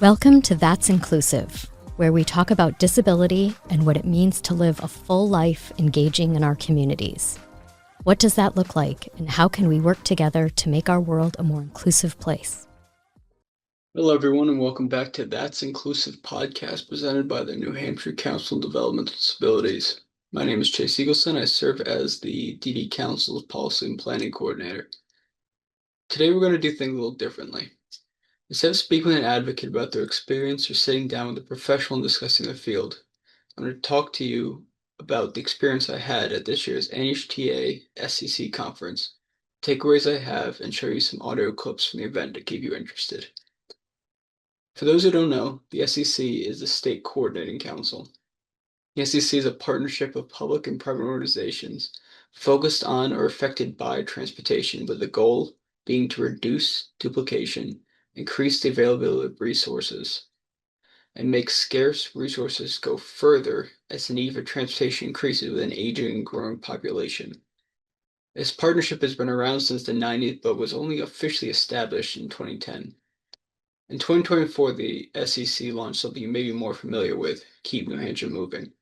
Welcome to That's Inclusive, where we talk about disability and what it means to live a full life engaging in our communities. What does that look like, and how can we work together to make our world a more inclusive place? Hello, everyone, and welcome back to That's Inclusive podcast presented by the New Hampshire Council of Developmental Disabilities. My name is Chase Eagleson. I serve as the DD Council's Policy and Planning Coordinator. Today, we're going to do things a little differently. Instead of speaking with an advocate about their experience or sitting down with a professional and discussing their field, I'm going to talk to you about the experience I had at this year's NHTA SCC Conference, takeaways I have, and show you some audio clips from the event to keep you interested. For those who don't know, the SCC is the State Coordinating Council. The SCC is a partnership of public and private organizations focused on or affected by transportation, with the goal being to reduce duplication, increase the availability of resources, and make scarce resources go further as the need for transportation increases with an aging and growing population. This partnership has been around since the 90s, but was only officially established in 2010. In 2024, the SCC launched something you may be more familiar with, Keep New Hampshire Moving.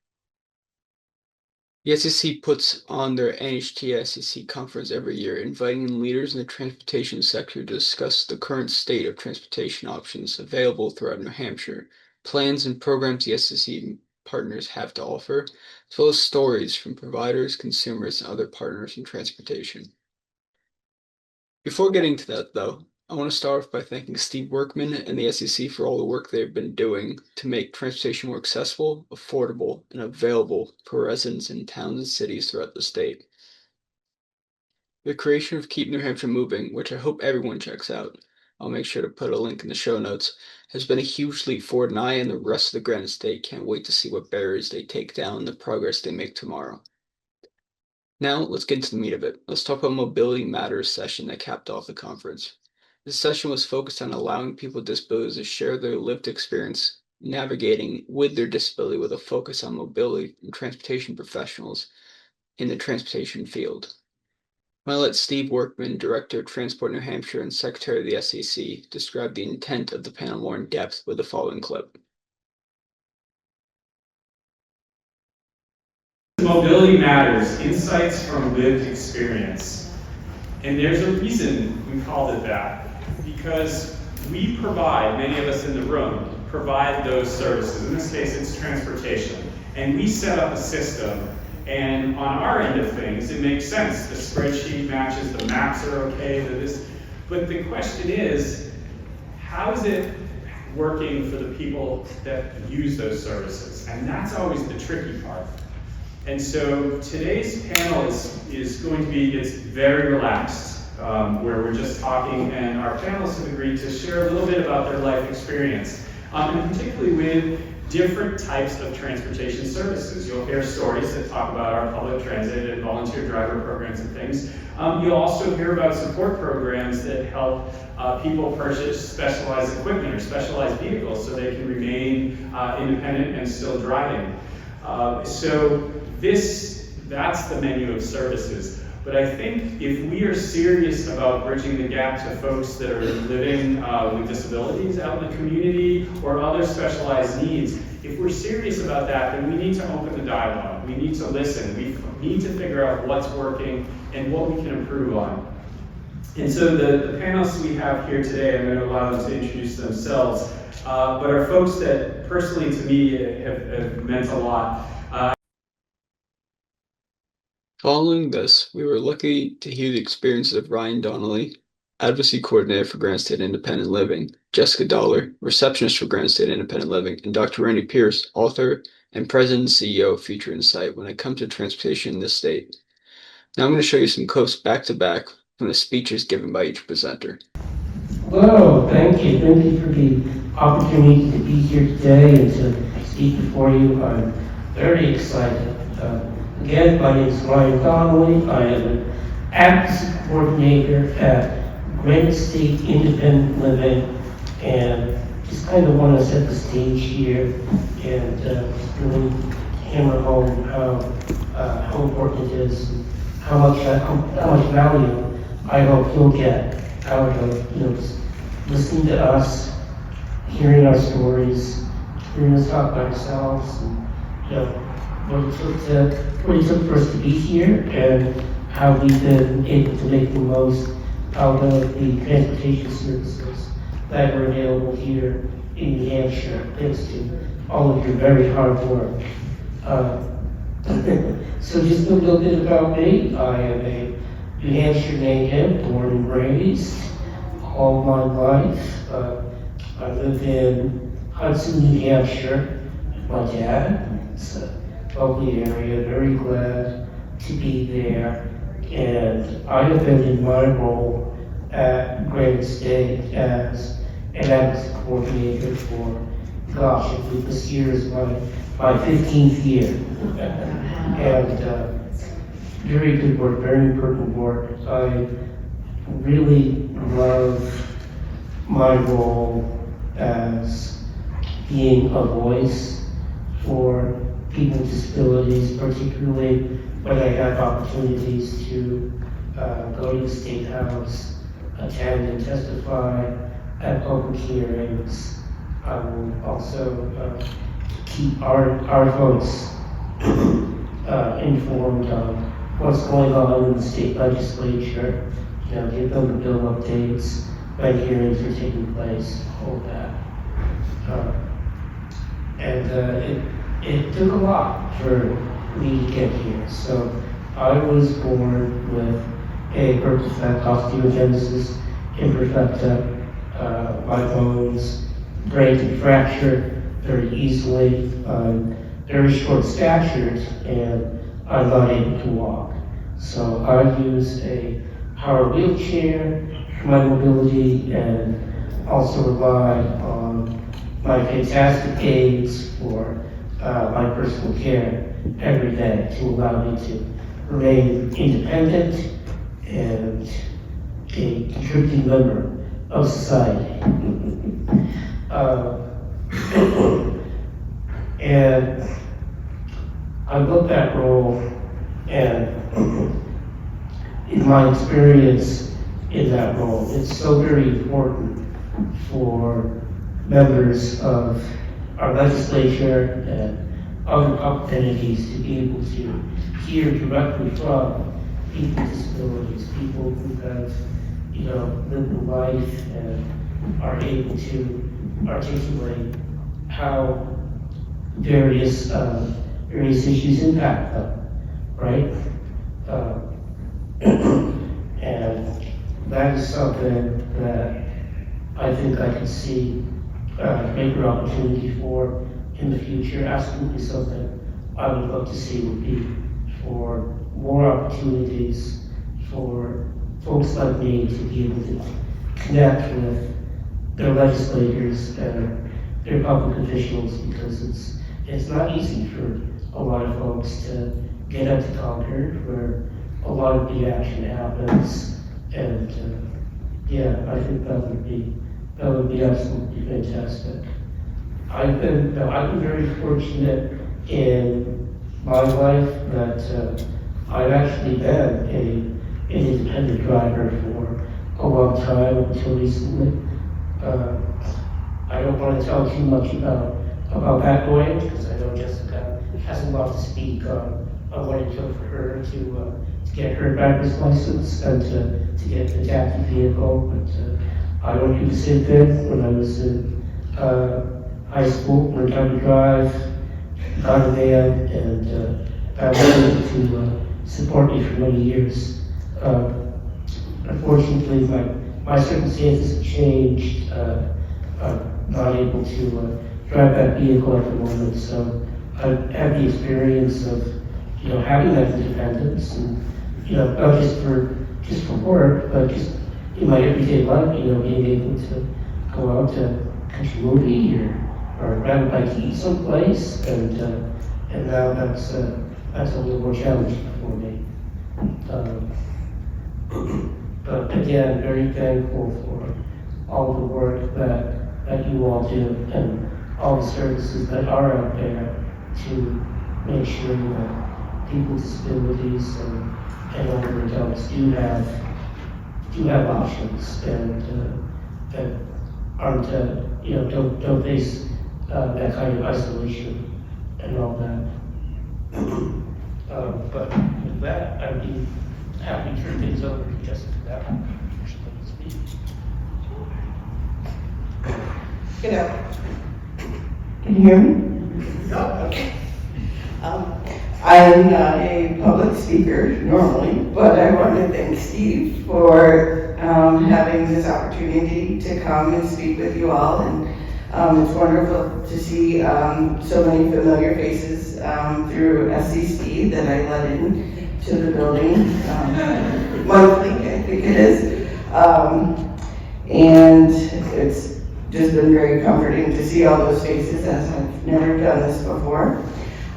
The SCC puts on their NHTA SCC conference every year, inviting leaders in the transportation sector to discuss the current state of transportation options available throughout New Hampshire, plans and programs the SCC partners have to offer, as well as stories from providers, consumers, and other partners in transportation. Before getting to that, though, I want to start off by thanking Steve Workman and the SCC for all the work they've been doing to make transportation more accessible, affordable, and available for residents in towns and cities throughout the state. The creation of Keep New Hampshire Moving, which I hope everyone checks out, I'll make sure to put a link in the show notes, has been a huge leap forward, and I and the rest of the Granite State can't wait to see what barriers they take down and the progress they make tomorrow. Now, let's get into the meat of it. Let's talk about Mobility Matters session that capped off the conference. This session was focused on allowing people with disabilities to share their lived experience navigating with their disability, with a focus on mobility and transportation professionals in the transportation field. I'm going to let Steve Workman, Director of Transport New Hampshire and Secretary of the SCC, describe the intent of the panel more in depth with the following clip. Mobility Matters, Insights from Lived Experience. And there's a reason we called it that. Because we provide, many of us in the room, provide those services. In this case, it's transportation. And we set up a system, and on our end of things, it makes sense. The spreadsheet matches, the maps are okay, but the question is, how is it working for the people that use those services? And that's always the tricky part. And so today's panel is going to be, it's very relaxed. Where we're just talking, and our panelists have agreed to share a little bit about their life experience, and particularly with different types of transportation services. You'll hear stories that talk about our public transit and volunteer driver programs and things. You'll also hear about support programs that help people purchase specialized equipment or specialized vehicles so they can remain independent and still driving. So that's the menu of services. But I think if we are serious about bridging the gap to folks that are living with disabilities out in the community or other specialized needs, if we're serious about that, then we need to open the dialogue. We need to listen. We need to figure out what's working and what we can improve on. And so the panelists we have here today, I'm going to allow them to introduce themselves, but are folks that personally to me have meant a lot. Following this, we were lucky to hear the experiences of Ryan Donnelly, Advocacy Coordinator for Granite State Independent Living, Jessica Dollar, Receptionist for Granite State Independent Living, and Dr. Randy Pierce, Author and President and CEO of Future Insight when it comes to transportation in this state. Now I'm going to show you some clips back to back from the speeches given by each presenter. Hello, thank you. Thank you for the opportunity to be here today and to speak before you. I'm very excited. Again, my name is Ryan Donnelly. I am an advocacy coordinator at Granite State Independent Living, and just kind of want to set the stage here and really hammer home how important it is how much value I hope he'll get out of, just listening to us, hearing our stories, hearing us talk about ourselves, and, what it took for us to be here, and how we've been able to make the most out of the transportation services that are available here in New Hampshire, thanks to all of your very hard work. So just a little bit about me. I am a New Hampshire native, born and raised all my life. I live in Hudson, New Hampshire with my dad. It's a lovely area, very glad to be there. And I have been in my role at Granite State as an advocacy coordinator for, gosh, I believe this year is my 15th year. And very good work, very important work. I really love my role as being a voice for people with disabilities, particularly when I have opportunities to go to the State House, attend and testify at public hearings. I will also keep our folks informed of what's going on in the state legislature, give them the bill updates when hearings are taking place, all that. It took a lot for me to get here. So I was born with a purple fat osteogenesis imperfecta. My bones break and fracture very easily. I'm very short statured and I'm not able to walk. So I use a power wheelchair for my mobility and also rely on my fantastic aides for my personal care every day to allow me to remain independent and a contributing member of society. And I look at that role, and in my experience in that role, it's so very important for members of our legislature and other public entities to be able to hear directly from people with disabilities, people who have, lived a life and are able to articulate how various issues impact them, right? And that is something that I think I can see greater opportunity for in the future. Absolutely something I would love to see would be for more opportunities for folks like me to be able to connect with their legislators and their public officials, because it's not easy for a lot of folks to get up to Concord, where a lot of the action happens. And I think that would be absolutely fantastic. I've been very fortunate in my life that I've actually been an independent driver for a long time until recently. I don't want to tell too much about that going, because I know Jessica has a lot to speak on what it took for her to get her driver's license and to get an adaptive vehicle. But I don't do the same thing. When I was in high school, learned how to drive, got a van, and that was able to support me for many years. Unfortunately, my circumstances have changed. I'm not able to drive that vehicle at the moment, so I've had the experience of having that independence, and not just for work, but just in my everyday life, being able to go out to catch a movie or grab a bite to eat someplace, and now that's a little more challenging for me. But again, very thankful for all the work that you all do and all the services that are out there to make sure that people with disabilities and older adults do have options that aren't, don't face that kind of isolation and all that. But with that, I'd be happy to turn things over to Jessica. Get up. Can you hear me? No. Okay. I'm not a public speaker normally, but I want to thank Steve for having this opportunity to come and speak with you all. And it's wonderful to see so many familiar faces through SCC that I let in to the building monthly, I think it is. And it's just been very comforting to see all those faces, as I've never done this before.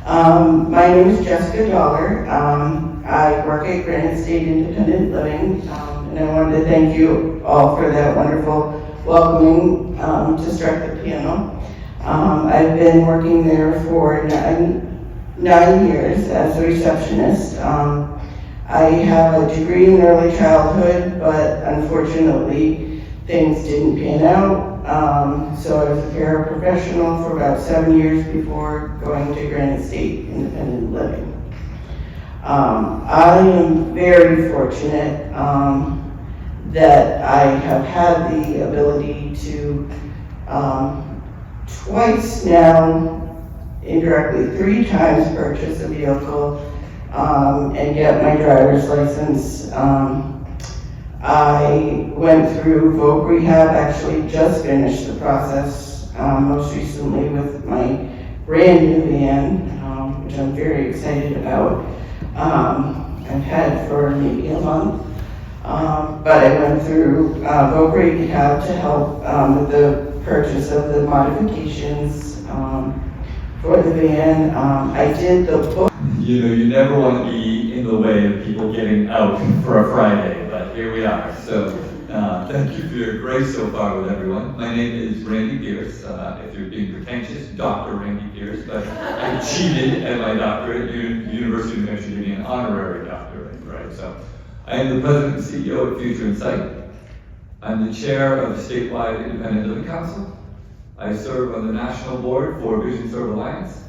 My name is Jessica Dollar. I work at Granite State Independent Living, and I wanted to thank you all for that wonderful welcoming to start the panel. I've been working there for nine years as a receptionist. I have a degree in early childhood, but unfortunately things didn't pan out. So I was a paraprofessional for about 7 years before going to Granite State Independent Living. I am very fortunate that I have had the ability to twice now, indirectly 3 times purchase a vehicle and get my driver's license. I went through voc rehab, actually just finished the process most recently with my brand new van, which I'm very excited about. I've had for maybe a month, but I went through voc rehab to help with the purchase of the modifications for the van. I did the book. You know, you never want to be in the way of people getting out for a Friday, but here we are. So thank you for your grace so far with everyone. My name is Randy Pierce. If you're being pretentious, Dr. Randy Pierce, but I cheated at my doctorate at University of New Hampshire, getting an honorary doctorate, right? So I am the president and CEO of Future Insight. I'm the chair of the statewide Independent Living Council. I serve on the national board for Vision Serve Alliance.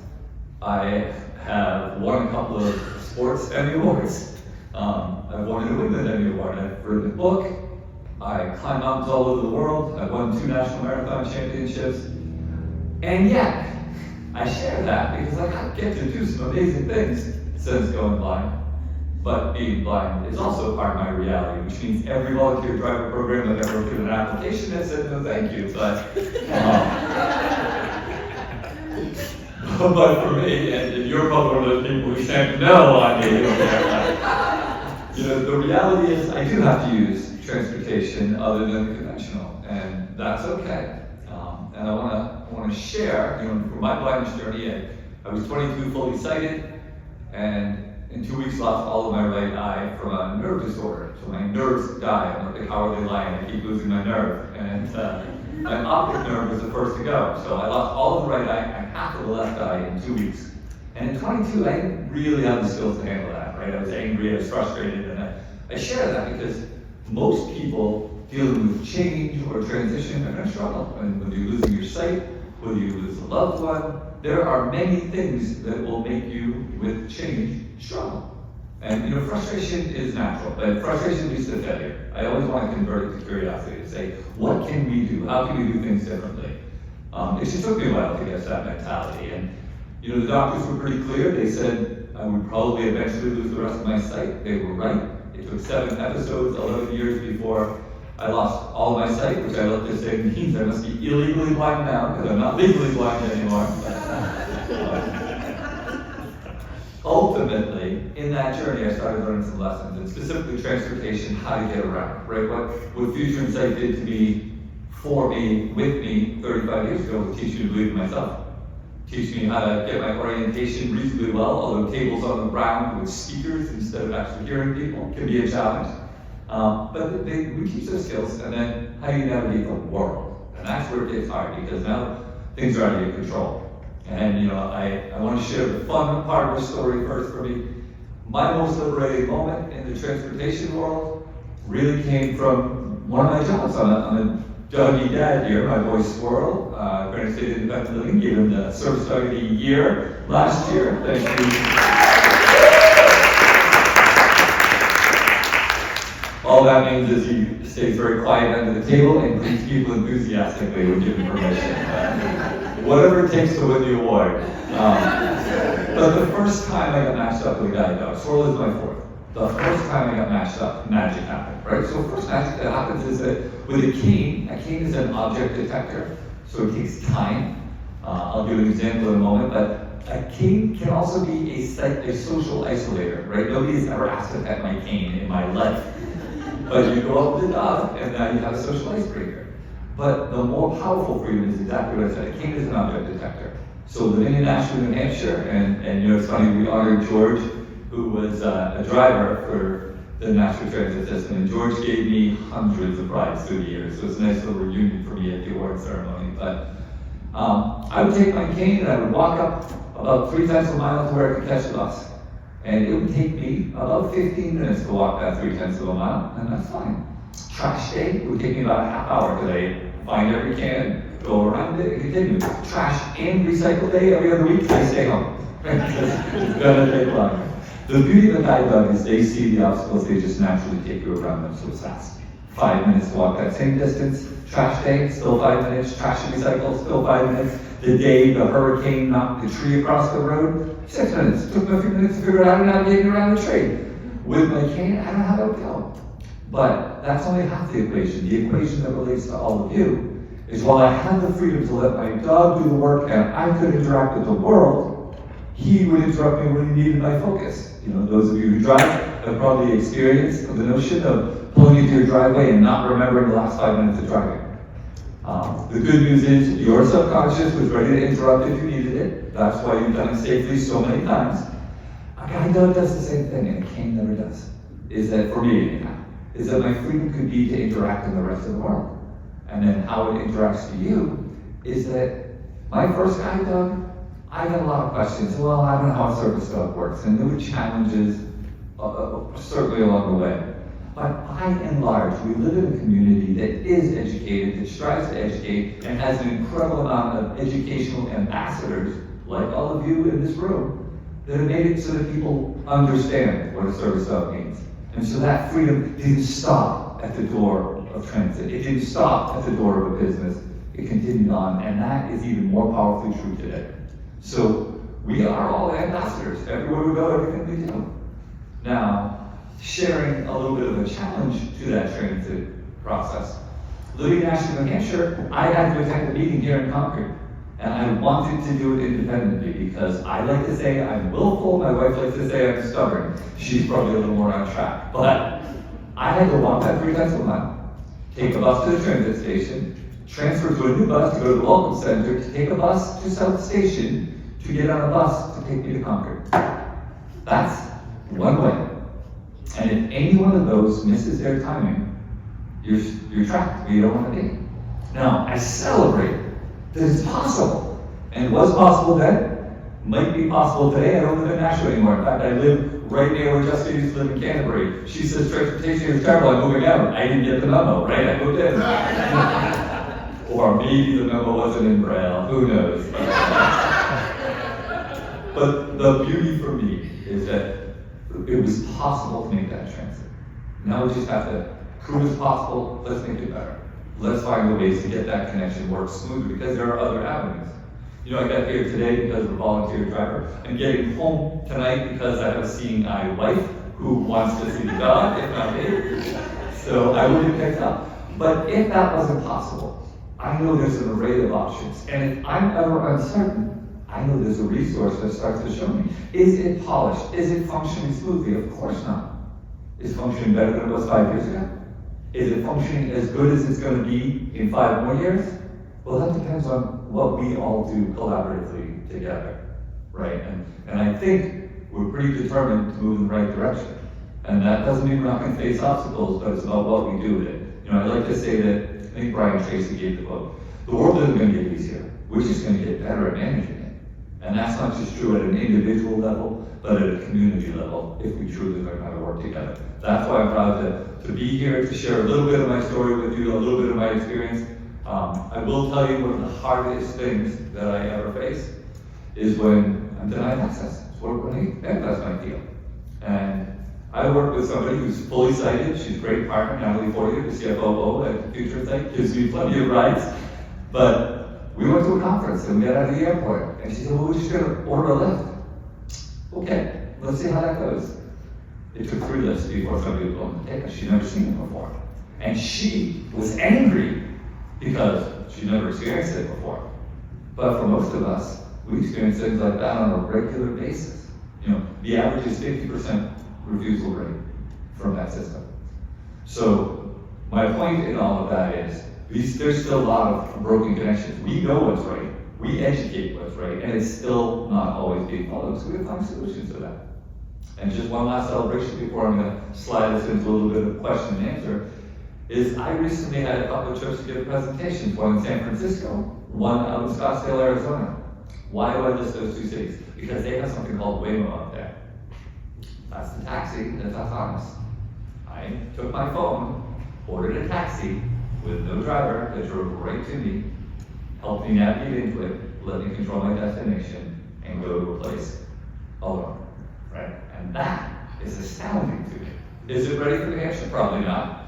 I have won a couple of sports Emmy Awards. I've won a New England Emmy Award. I've written a book. I climb mountains all over the world. I've won 2 national marathon championships. And yet, I share that because I get to do some amazing things since going blind. But being blind is also part of my reality, which means every volunteer driver program I've ever put in an application has said no thank you. But for me, and if you're probably one of those people who said no on me, the reality is I do have to use transportation other than the conventional, and that's okay. And I want to share, for my blindness journey, I was 22, fully sighted, and in 2 weeks lost all of my right eye from a nerve disorder. So my nerves die. I'm like the cowardly lion. I keep losing my nerve, and my optic nerve was the first to go. So I lost all of the right eye and half of the left eye in 2 weeks. And in 22, I didn't really have the skills to handle that, right? I was angry, I was frustrated, and I share that because most people dealing with change or transition are going to struggle. And whether you're losing your sight, whether you lose a loved one, there are many things that will make you, with change, struggle. And frustration is natural, but frustration leads to failure. I always want to convert it to curiosity, to say, what can we do? How can we do things differently? It just took me a while to get that mentality. And the doctors were pretty clear. They said I would probably eventually lose the rest of my sight. They were right. It took 7 episodes, 11 years before I lost all my sight, which I love to say means I must be illegally blind now, because I'm not legally blind anymore. Ultimately, in that journey, I started learning some lessons, and specifically transportation, how to get around, right? What Future Insight did to me, for me, with me, 35 years ago, was teach me to believe in myself. Teach me how to get my orientation reasonably well, although tables on the ground with speakers instead of actually hearing people can be a challenge. But we teach those skills, and then how do you navigate the world? And that's where it gets hard, because now things are out of your control. And I want to share the fun part of the story first for me. My most liberating moment in the transportation world really came from one of my jobs. I'm a doggy dad here, my boy Squirrel. Granite State Independent Living gave him the Service Dog of the Year last year. Thank you. All that means is he stays very quiet under the table and greets people enthusiastically when given permission. Whatever it takes to win the award. But the first time I got matched up with a guide dog, Swirl is my fourth. The first time I got matched up, magic happened, right? So first magic that happens is that with a cane is an object detector, so it takes time. I'll give an example in a moment, but a cane can also be a social isolator, right? Nobody's ever asked to pet my cane in my life. But you go up with the dog, and now you have a social icebreaker. But the more powerful freedom is exactly what I said. A cane is an object detector. So living in Nashville, New Hampshire, and you know, it's funny, we honored George, who was a driver for the Nashville Transit System, and George gave me hundreds of rides through the years. So it's a nice little reunion for me at the award ceremony. But I would take my cane and I would walk up about 3/10 of a mile to where I could catch the bus. And it would take me about 15 minutes to walk that 3/10 of a mile, and that's fine. Trash day would take me about a half hour today. Find every can, go around it, and continue. Trash and recycle day every other week, I stay home. It's gonna take longer. The beauty of a guide dog is they see the obstacles, they just naturally take you around them, so it's fast. 5 minutes to walk that same distance. Trash day, still 5 minutes. Trash and recycle, still 5 minutes. The day the hurricane knocked the tree across the road, 6 minutes. It took me a few minutes to figure out how to navigate around the tree. With my cane, I don't know how that would go. But that's only half the equation. The equation that relates to all of you is while I had the freedom to let my dog do the work and I could interact with the world, he would interrupt me when he needed my focus. You know, those of you who drive have probably experienced the notion of pulling into your driveway and not remembering the last 5 minutes of driving. The good news is your subconscious was ready to interrupt if you needed it. That's why you've done it safely so many times. A guide dog does the same thing, and a cane never does. Is that, for me anyhow, is that my freedom could be to interact in the rest of the world. And then how it interacts to you is that my first guide dog, I got a lot of questions. Well, I don't know how a service dog works, and there were challenges certainly along the way. But by and large, we live in a community that is educated, that strives to educate, and has an incredible amount of educational ambassadors, like all of you in this room, that have made it so that people understand what a service dog means. And so that freedom didn't stop at the door of transit. It didn't stop at the door of a business. It continued on, and that is even more powerfully true today. So we are all ambassadors. Everywhere we go, everything we do. Now, sharing a little bit of a challenge to that transit process. Living in Nashville, New Hampshire, I had to attend a meeting here in Concord. And I wanted to do it independently because I like to say I'm willful, my wife likes to say I'm stubborn. She's probably a little more on track. But I had to walk that 3/10 of a mile, take a bus to the transit station, transfer to a new bus to go to the Welcome Center, to take a bus to South Station, to get on a bus to take me to Concord. That's one way. And if any one of those misses their timing, you're trapped where you don't want to be. Now, I celebrate that it's possible. And it was possible then, might be possible today. I don't live in Nashville anymore. In fact, I live right near where Jessica used to live in Canterbury. She says transportation is terrible, I'm moving out. I didn't get the memo, right? I moved in. Or maybe the memo wasn't in Braille, who knows? But the beauty for me is that it was possible to make that transit. Now we just have to prove it's possible, let's make it better. Let's find the ways to get that connection work smoothly, because there are other avenues. You know, I got here today because of a volunteer driver. I'm getting home tonight because I have a seeing eye wife who wants to see the dog, if not me. So I will be picked up. But if that wasn't possible, I know there's an array of options. And if I'm ever uncertain, I know there's a resource that starts to show me. Is it polished? Is it functioning smoothly? Of course not. Is it functioning better than it was 5 years ago? Is it functioning as good as it's going to be in 5 more years? Well, that depends on what we all do collaboratively together, right? And I think we're pretty determined to move in the right direction. And that doesn't mean we're not going to face obstacles, but it's about what we do with it. You know, I like to say that, I think Brian Tracy gave the quote, the world isn't going to get easier. We're just going to get better at managing it. And that's not just true at an individual level, but at a community level if we truly learn how to work together. That's why I'm proud to be here to share a little bit of my story with you, a little bit of my experience. I will tell you one of the hardest things that I ever face is when I'm denied access. It's when that's my deal. And I work with somebody who's fully sighted. She's a great partner, Natalie Fortier, the CFO at Future Sight, gives me plenty of rides. But we went to a conference and we got out of the airport. And she said, well, we're just gonna order a lift. Okay, let's see how that goes. It took 3 lifts before somebody was willing to take us. She'd never seen it before. And she was angry because she'd never experienced it before. But for most of us, we experience things like that on a regular basis. You know, the average is 50% refusal rate from that system. So my point in all of that is, there's still a lot of broken connections. We know what's right, we educate what's right, and it's still not always being followed, so we find solutions to that. And just one last celebration before I'm gonna slide us into a little bit of question and answer, is I recently had a couple of trips to give presentations, one in San Francisco, one out in Scottsdale, Arizona. Why do I list those 2 cities? Because they have something called Waymo up there. That's the taxi that's autonomous. I took my phone, ordered a taxi with no driver that drove right to me, helped me navigate into it, let me control my destination, and go to a place alone, right? And that is astounding to me. Is it ready for New Hampshire? Probably not.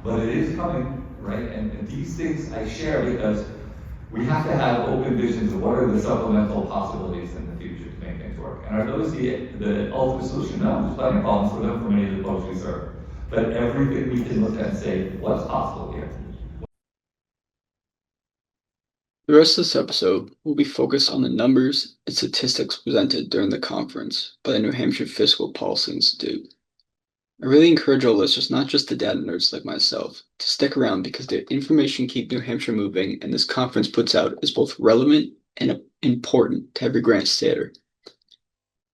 But it is coming, right? And these things I share because we have to have open visions of what are the supplemental possibilities in the future to make things work. And are those the ultimate solution? No, there's plenty of problems for them for many of the folks we serve. But everything we can look at and say, what's possible here? The rest of this episode will be focused on the numbers and statistics presented during the conference by the New Hampshire Fiscal Policy Institute. I really encourage our listeners, not just the data nerds like myself, to stick around because the information keeps New Hampshire moving and this conference puts out is both relevant and important to every grant stater.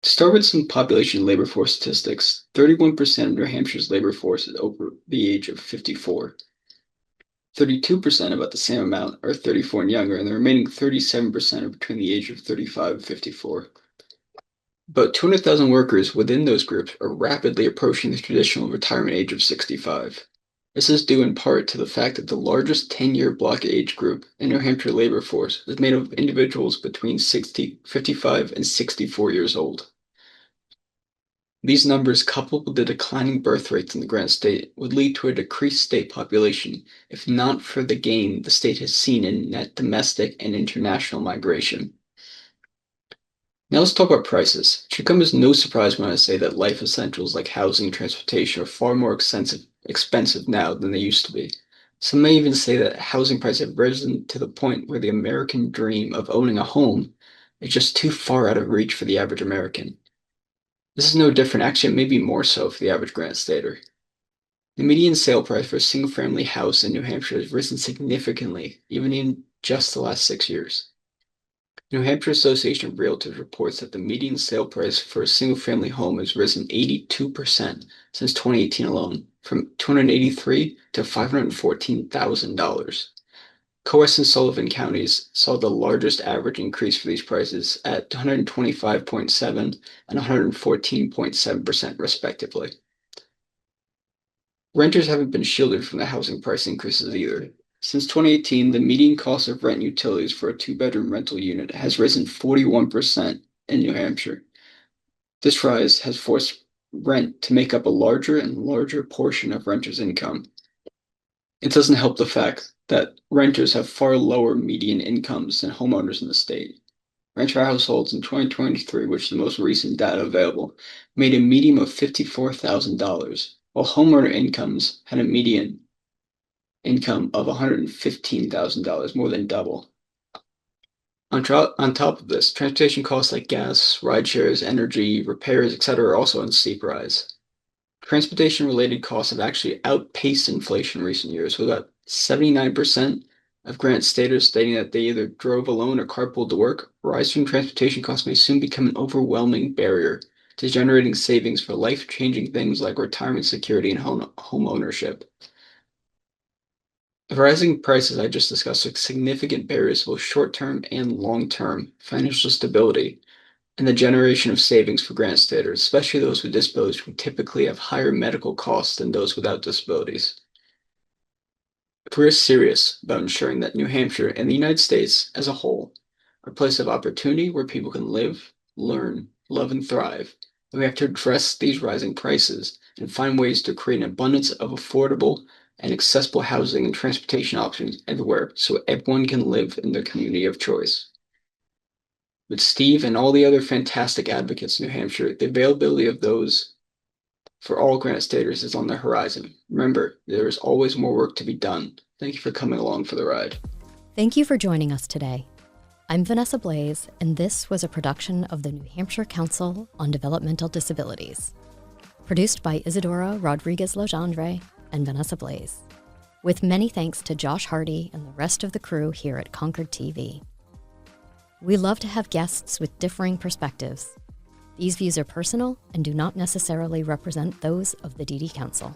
To start with some population labor force statistics, 31% of New Hampshire's labor force is over the age of 54. 32%, about the same amount, are 34 and younger, and the remaining 37% are between the age of 35 and 54. About 200,000 workers within those groups are rapidly approaching the traditional retirement age of 65. This is due in part to the fact that the largest 10-year block age group in New Hampshire labor force is made up of individuals between 55 and 64 years old. These numbers, coupled with the declining birth rates in the Grant State, would lead to a decreased state population, if not for the gain the state has seen in net domestic and international migration. Now let's talk about prices. It should come as no surprise when I say that life essentials like housing and transportation are far more expensive now than they used to be. Some may even say that housing prices have risen to the point where the American dream of owning a home is just too far out of reach for the average American. This is no different, actually it may be more so for the average Grant Stater. The median sale price for a single-family house in New Hampshire has risen significantly, even in just the last 6 years. New Hampshire Association of Realtors reports that the median sale price for a single-family home has risen 82% since 2018 alone, from $283,000 to $514,000. Coas and Sullivan counties saw the largest average increase for these prices at 125.7% and 114.7% respectively. Renters haven't been shielded from the housing price increases either. Since 2018, the median cost of rent utilities for a 2-bedroom rental unit has risen 41% in New Hampshire. This rise has forced rent to make up a larger and larger portion of renters' income. It doesn't help the fact that renters have far lower median incomes than homeowners in the state. Renter households in 2023, which is the most recent data available, made a median of $54,000, while homeowner incomes had a median income of $115,000, more than double. On top of this, transportation costs like gas, ride shares, energy, repairs, etc. are also on steep rise. Transportation-related costs have actually outpaced inflation in recent years, with about 79% of Grant Staters stating that they either drove alone or carpooled to work. Rising transportation costs may soon become an overwhelming barrier to generating savings for life-changing things like retirement security and home ownership. The rising prices I just discussed are significant barriers to both short-term and long-term financial stability and the generation of savings for grant staters, especially those with disabilities who typically have higher medical costs than those without disabilities. If we're serious about ensuring that New Hampshire and the United States as a whole are a place of opportunity where people can live, learn, love, and thrive, then we have to address these rising prices and find ways to create an abundance of affordable and accessible housing and transportation options everywhere so everyone can live in their community of choice. With Steve and all the other fantastic advocates in New Hampshire, the availability of those for all grant staters is on the horizon. Remember, there is always more work to be done. Thank you for coming along for the ride. Thank you for joining us today. I'm Vanessa Blaze, and this was a production of the New Hampshire Council on Developmental Disabilities, produced by Isadora Rodriguez-Legendre and Vanessa Blaze, with many thanks to Josh Hardy and the rest of the crew here at Concord TV. We love to have guests with differing perspectives. These views are personal and do not necessarily represent those of the DD Council.